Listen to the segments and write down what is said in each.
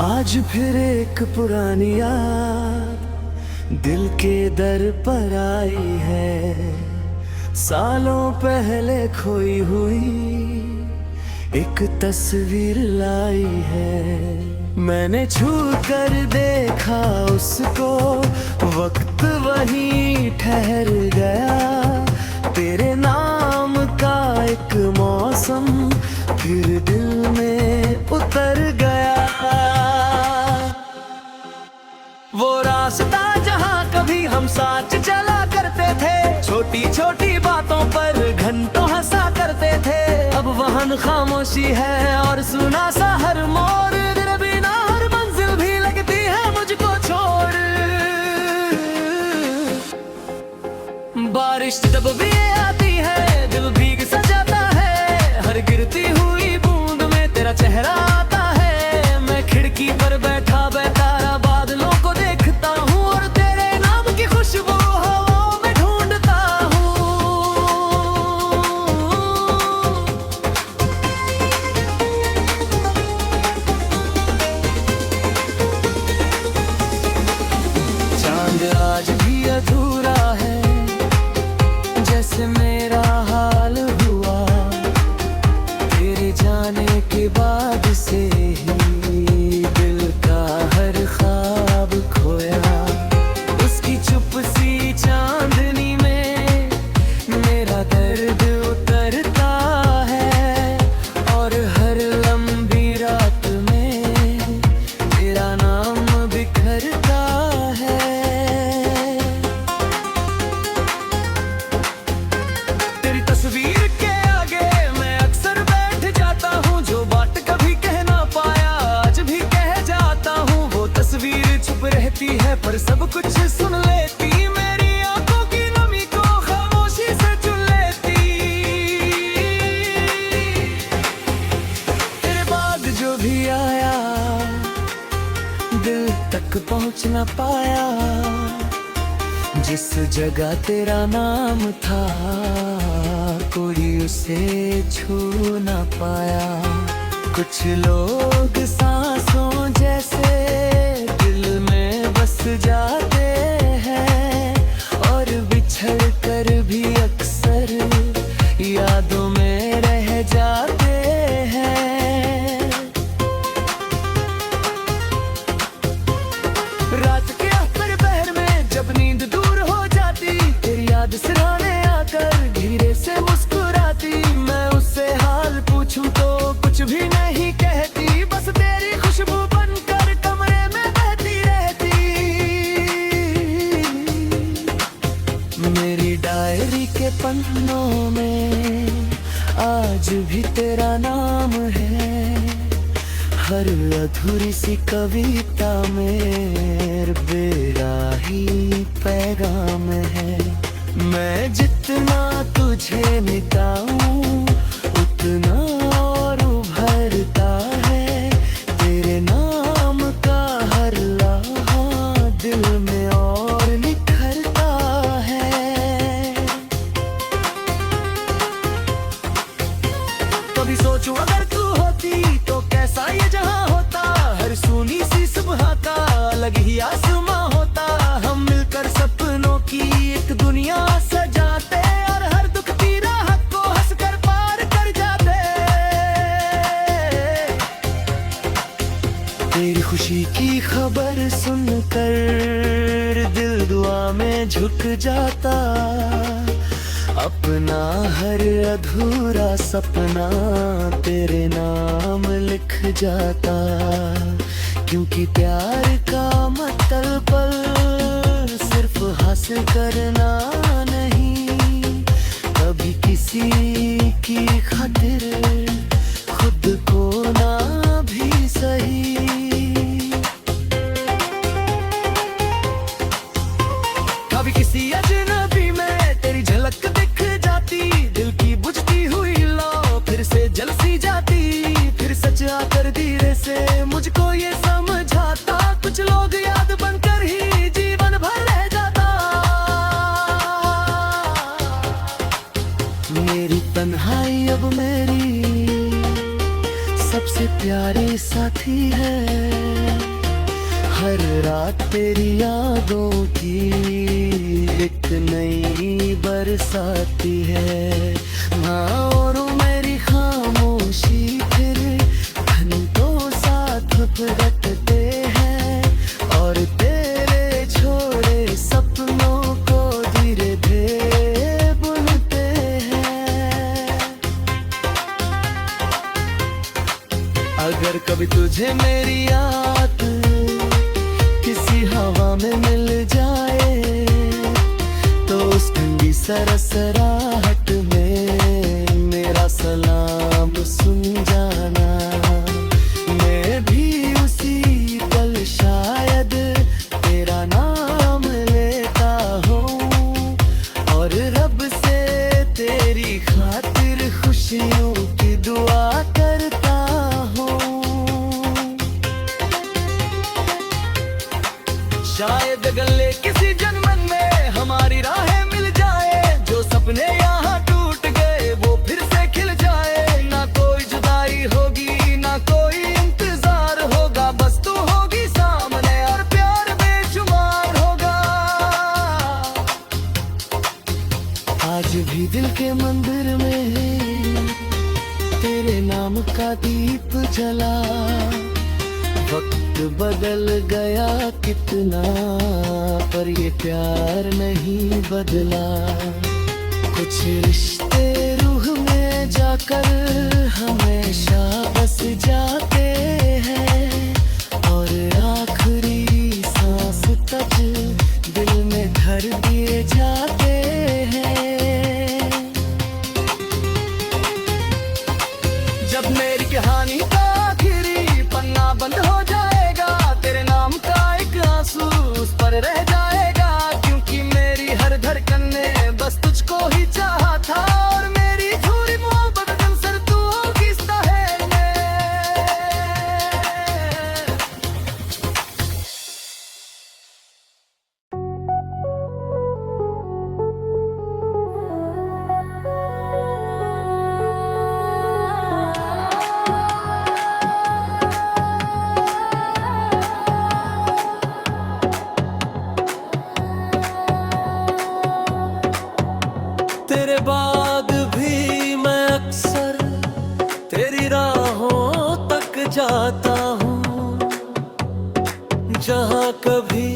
आज फिर एक पुरानी याद दिल के दर पर आई है। सालों पहले खोई हुई एक तस्वीर लाई है। मैंने छू कर देखा उसको, वक्त वहीं ठहर गया। तेरे नाम का एक मौसम फिर दिल में उतर गया। वो रास्ता जहाँ कभी हम साथ चला करते थे, छोटी छोटी बातों पर घंटों हंसा करते थे। अब वहाँ खामोशी है और सुना सा हर मोड़। तेरे बिना हर मंजिल भी लगती है मुझको छोड़। बारिश जब भी आती है दिल भीग सा जाता है। हर गिरती हुई बूंद में तेरा चेहरा आता है। मैं खिड़की पर बैठा बेतारा बादलों को देखता हूँ और तेरे नाम की खुशबू हवाओं में ढूंढता हूँ। चांद आज भी अधूरा है, जैसे मेरा हाल हुआ। तेरे जाने के बाद से ही दिल का हर ख्वाब खोया। उसकी चुप सी चांदनी में मेरा दर्द उतरता है। और हर लंबी रात में तेरा नाम बिखरता है। तेरी तस्वीर के आगे मैं अक्सर बैठ जाता हूँ। जो बात कभी कह ना पाया आज भी कह जाता हूँ। वो तस्वीर चुप रहती है पर सब कुछ सुन लेती। मेरी आंखों की नमी को खामोशी से चुन लेती। तेरे बाद जो भी आया दिल तक पहुँच ना पाया। जिस जगह तेरा नाम था कोई उसे छू ना पाया। कुछ लोग सांसों जैसे दिल में बस जाते हैं और बिछड़ कर भी अक्सर यादों में रह जाते हैं। रात के आखिर पहर में जब नींद दूर हो जाती, तेरी याद सिरहाने आकर धीरे से मुस्कुराती। मैं उससे हाल पूछूं तो कुछ भी नहीं कहती, बस तेरी खुशबू बनकर कमरे में बहती रहती। मेरी डायरी के पन्नों में आज भी तेरा नाम है। हर अधूरी सी कविता में बेराही पैगाम है। मैं जितना तुझे मिटाऊं उतना और उभरता है। तेरे नाम का हर लम्हा दिल में और निखरता है। कभी सोचूं अगर तू होती तो कैसा ये जहां होता। हर सुनी सी सुबह का अलग ही आसमां होता। हम मिलकर सपनों की एक दुनिया सजाते और हर दुख की राह को हंसकर पार कर जाते। तेरी खुशी की खबर सुनकर दिल दुआ में झुक जाता। अपना हर अधूरा सपना तेरे नाम लिख जाता। क्योंकि प्यार का मतलब पल सिर्फ हासिल करना नहीं, कभी किसी की खातिर खुद को ना भी सही। कभी किसी अजनबी में तेरी झलक दिख जाती। दिल की बुझती हुई लौ फिर से जल सी जाती। फिर सच आकर धीरे से मुझको ये समझाता। कुछ लोग याद बनकर ही जीवन भर रह जाता। मेरी तन्हाई अब मेरी सबसे प्यारी साथी है। हर रात तेरी यादों की एक नई बरसाती है। हाँ, और मेरी खामोशी फिर घंटों साथ रटते हैं और तेरे छोड़े सपनों को धीरे धीरे बुनते हैं। अगर कभी तुझे मेरी याद किसी हवा में मिल जाए तो उस ठंडी सरसराहट में मेरा सलाम सुन जाना। मैं भी उसी पल शायद तेरा नाम लेता हूँ और रब से तेरी खातिर खुशियों की दुआ करता हूँ। शायद गले किसी जन्म में हमारी राहें मिल जाए, जो सपने यहाँ टूट गए वो फिर से खिल जाए। ना कोई जुदाई होगी ना कोई इंतजार होगा, बस तू होगी सामने और प्यार बेशुमार होगा। आज भी दिल के मंदिर में तेरे नाम का दीप जला। वक्त बदल गया कितना पर ये प्यार नहीं बदला। कुछ रिश्ते रूह में जाकर हमेशा बस जाते हैं और आखिरी सांस तक दिल में धर दिए जाते हैं। जब मेरी कहानी का आखिरी पन्ना बंद हो जाएगा, तेरे नाम का एक आंसू उस पर रह जाएगा। क्योंकि मेरी हर धड़कन ने बस तुझको ही चाहा था और मेरी झूठी मोहब्बत दिल से तू होगी सहेल में। तेरे बाद भी मैं अक्सर तेरी राहों तक जाता हूँ, जहाँ कभी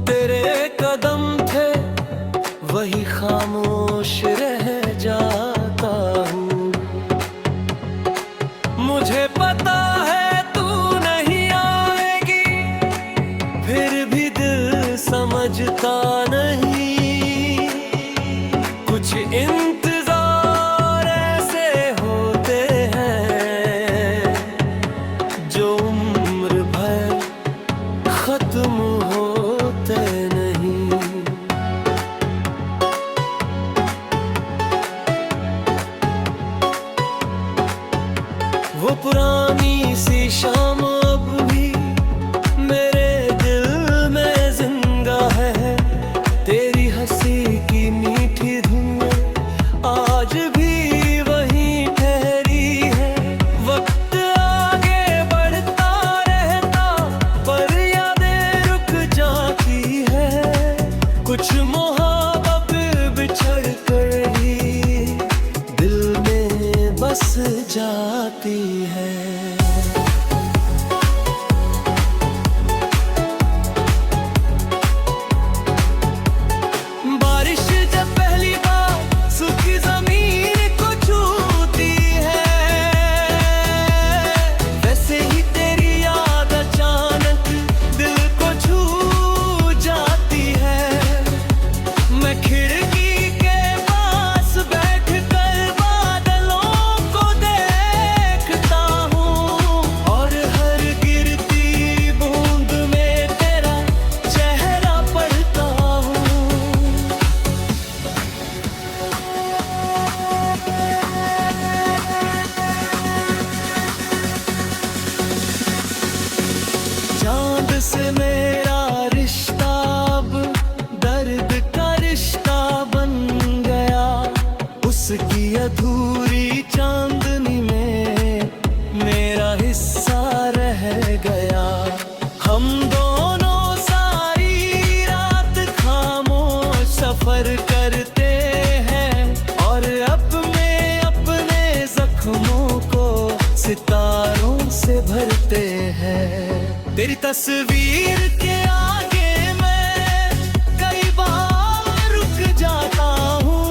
तेरे कदम थे वही खामोश रह जाता हूँ। मुझे पता है तू नहीं आएगी, फिर भी दिल समझता नहीं। कुछ इंतजार ऐसे होते हैं जो उम्र भर खत्म होते नहीं। वो पुरानी सी शाम अब भी मेरे दिल में जिंदा है। तेरी हंसी की मीठी धुन आज भी वहीं ठहरी है। वक्त आगे बढ़ता रहता पर यादें रुक जाती है। कुछ मोहब्बत बिछड़ कर ही दिल में बस जाती है। से मेरा रिश्ता अब दर्द का रिश्ता बन गया। उसकी अधूरी चांदनी में मेरा हिस्सा रह गया। हम दोनों तेरी तस्वीर के आगे मैं कई बार रुक जाता हूँ,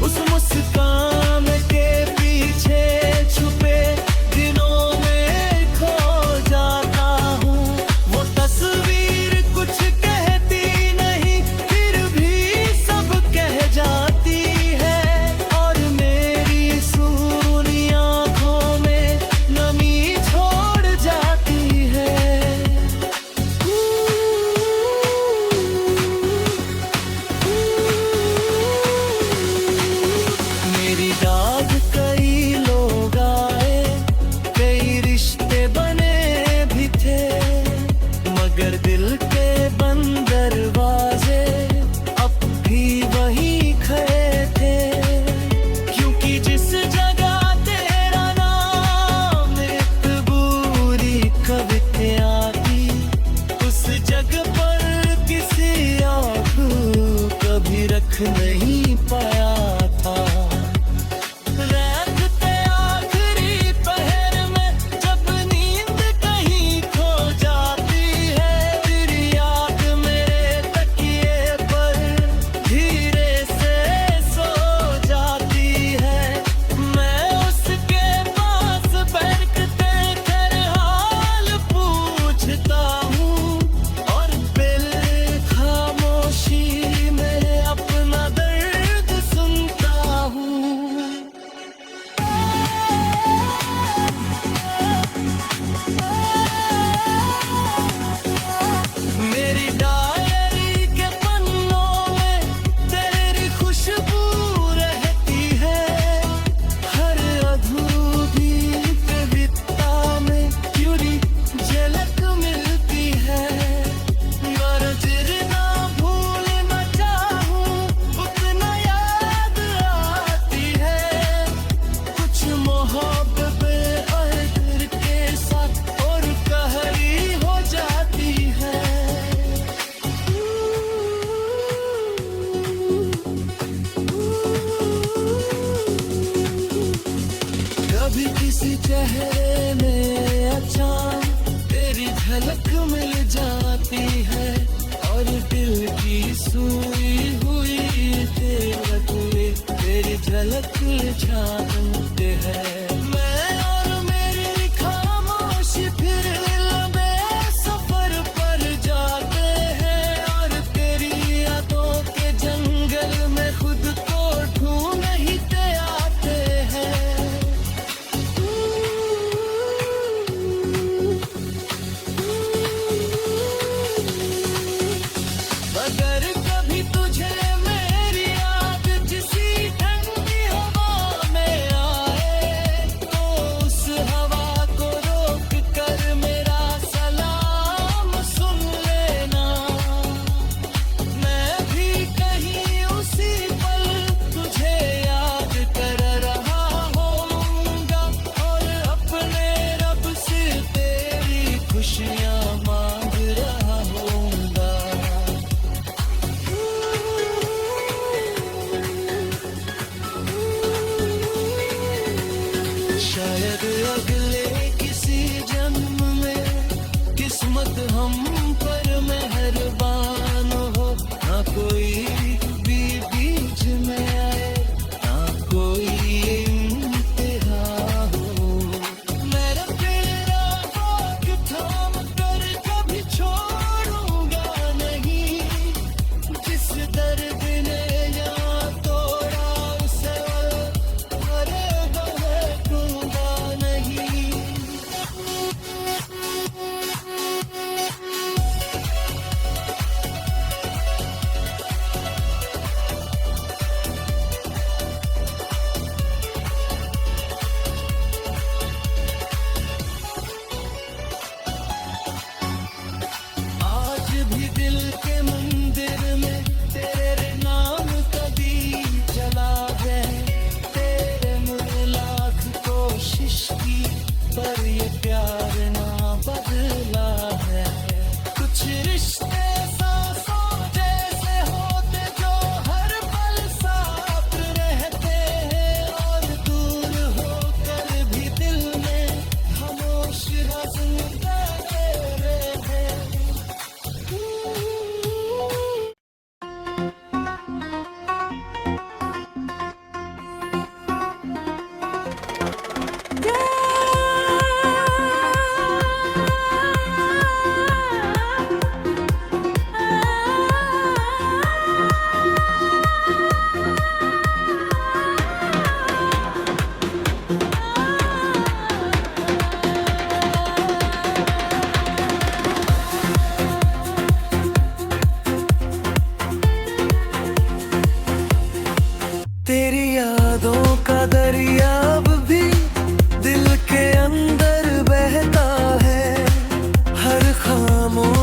उस मुस्कान के पीछे छुपे दिनों में खो जाता हूँ। वो तस्वीर कुछ कहती नहीं, फिर भी सब कह जाती है, और मेरी सूनी आँखों में नमी छोड़ जाती है। मेरी दाग कई लोग आए, कई रिश्ते बने भी थे, मगर दिल के बंद दरवाजे अब भी वही खड़े थे। क्योंकि जिस जगह तेरा नाम एक बुरी कविता थी, उस जगह पर किसी और को कभी रख नहीं पाया था। रात के आखिरी पहर में जब नींद कहीं खो जाती है, तेरी याद मेरे तकिए पर धीरे से सो जाती है। मैं उसके पास बैठते कर हाल पूछता हूँ, और बिल खामोशी में अपना दर्द सुनता हूँ। मेरी डायरी के पन्नों में तेरी खुशबू रहती है, हर अधूरी कविता में पूरी झलक मिलती है। और जितना भूलना चाहूं उतना याद आती है, कुछ मोहब्बतें अहद के साथ और कहरी हो जाती है। कभी किसी चेहरे में अचानक तेरी झलक मिल जाती है, और दिल की सुई हुई तेरी झलक झांकते हैं। मैं और मेरी खामोशी फिर लंबे सफर पर जाते हैं, और तेरी यादों के जंगल में खुद को ढूंढते आते हैं। अगर कभी तुझे मेरी याद किसी ठंडी हवा में आए, तो उस हवा को रोक कर मेरा सलाम सुन लेना। मैं भी कहीं उसी पल तुझे याद कर रहा होऊंगा, और अपने रब से तेरी खुशियाँ मांग रहा होऊंगा। शायद अगले किसी जन्म में किस्मत हम पर मेहरबान हो, ना कोई भी बीच में आए, ना कोई इंतहा हो। मेरा तेरा हाथ थाम कर कभी छोड़ूंगा नहीं, जिस दर्द ने यहाँ तोड़ा उसे भूलूंगा नहीं। आज भी दिल के मंदिर में तेरे नाम कभी जला है, तेरे मुझे लाख कोशिश की, पर ये प्यार ना बदला है। कुछ रिश्ते सांसों जैसे होते जो हर पल साथ रहते हैं, और दूर होकर भी दिल में खामोश जिंदा रहते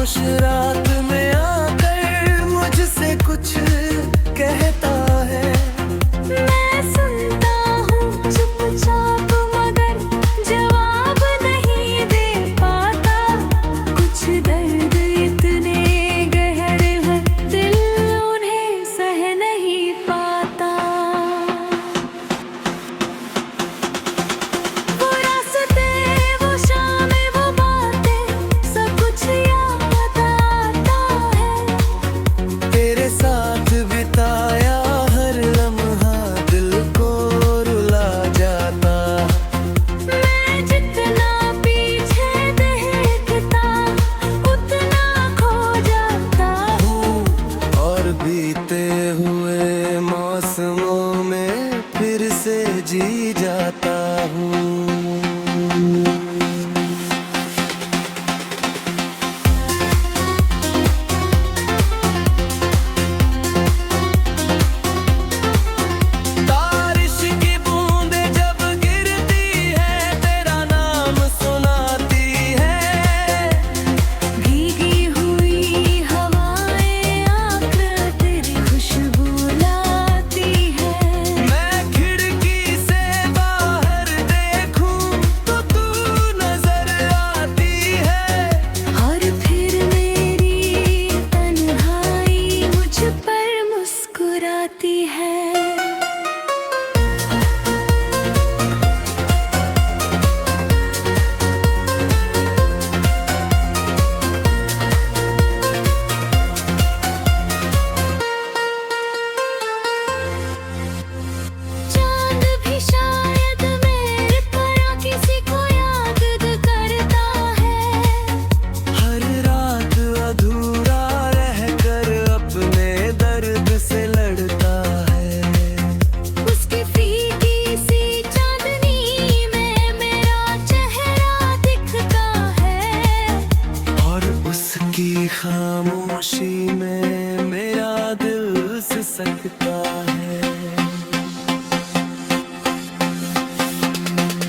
खामोश रात में आकर मुझसे कुछ कहता है। मैं सुनता हूँ चुपचाप मगर जवाब नहीं दे पाता। कुछ दर्द इतने गहरे हैं दिल उन्हें सह नहीं पाता। वो रास्ते वो शामें वो बातें सब कुछ याद आता है। तेरे साथ बिताया हर लम्हा दिल को रुला जाता। मैं जितना पीछे देखता उतना खो जाता हूँ। और बीते हुए मौसमों में फिर से जी जाता हूँ। बारिश की बूंदें जब गिरती है तेरा नाम सुनाती है। भीगी हुई हवाएं आकर तेरी खुशबू लाती है। मैं खिड़की से बाहर देखूं तो तू नजर आती है। और फिर मेरी तन्हाई मुझ पर मुस्कुराती है। चांद भी शायद मेरे तरह किसी को याद करता है। हर रात अधूरा रहकर अपने दर्द से लड़ता है। उसकी फीकी सी चांदनी में मेरा चेहरा दिखता है। और उसकी खामोशी में मेरा दिल सिसकता है।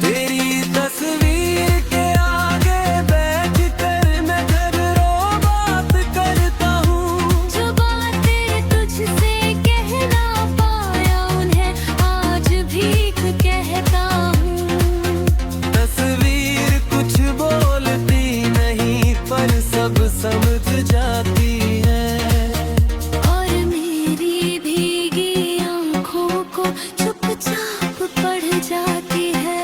तेरी तस्वीर के आगे बैठ कर मैं घरों बात करता हूँ। जो बातें तुझसे कह ना पाया उन्हें आज भीख कहता हूँ। तस्वीर कुछ बोलती नहीं पर सब समझ जाती है। और मेरी भीगी आँखों को चुपचाप पढ़ जाती है।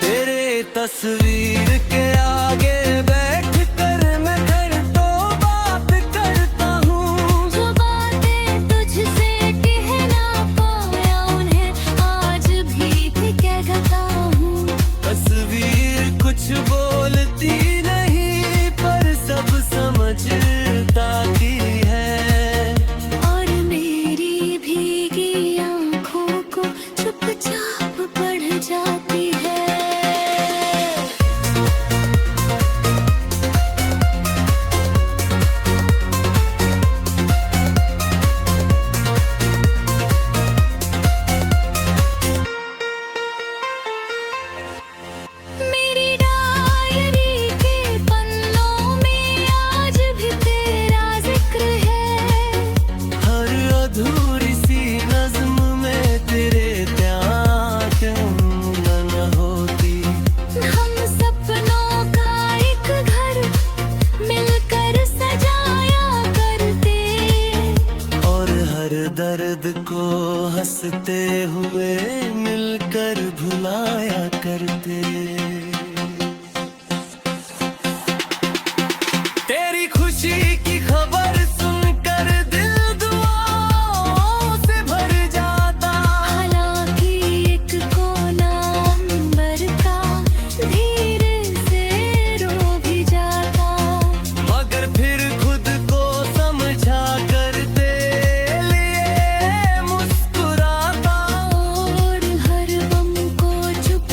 तेरे तस्वीर के आगे बैठ कर मैं घर तो बात करता हूँ। जो बातें तुझसे कह ना पाया उन्हें आज भीख कहता हूँ। तस्वीर कुछ बोलती नहीं पर सब समझताती है। और मेरी भीगी आँखों को चुपचाप पढ़ जाती है। मेरी डायरी के पन्नों में आज भी तेरा जिक्र है। हर अधूरी सी नज्म में तेरे प्यार क्यों न होती। हम सपनों का एक घर मिलकर सजाया करते। और हर दर्द को हंसते हुए मिलकर भुलाया करते। तेरी खुशी की खबर सुनकर दिल दुआओं से भर जाता। हालांकि एक कोना अंबर का धीरे से रो भी जाता। मगर फिर खुद को समझा कर तेरे लिए मुस्कुराता। और हर गम को चुप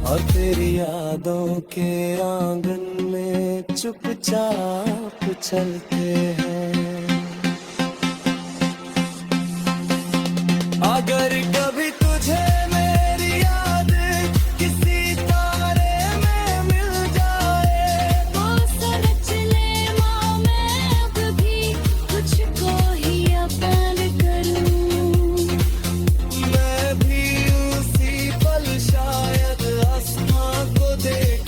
और तेरी यादों के आंगन में चुपचाप चलते हैं। अगर कभी तुझे मेरी याद किसी तारे में मिल जाए, वो सरच ले माँ मैं अब भी तुझको ही अपन करूँ। मैं भी उसी पल शायद आसमां को देख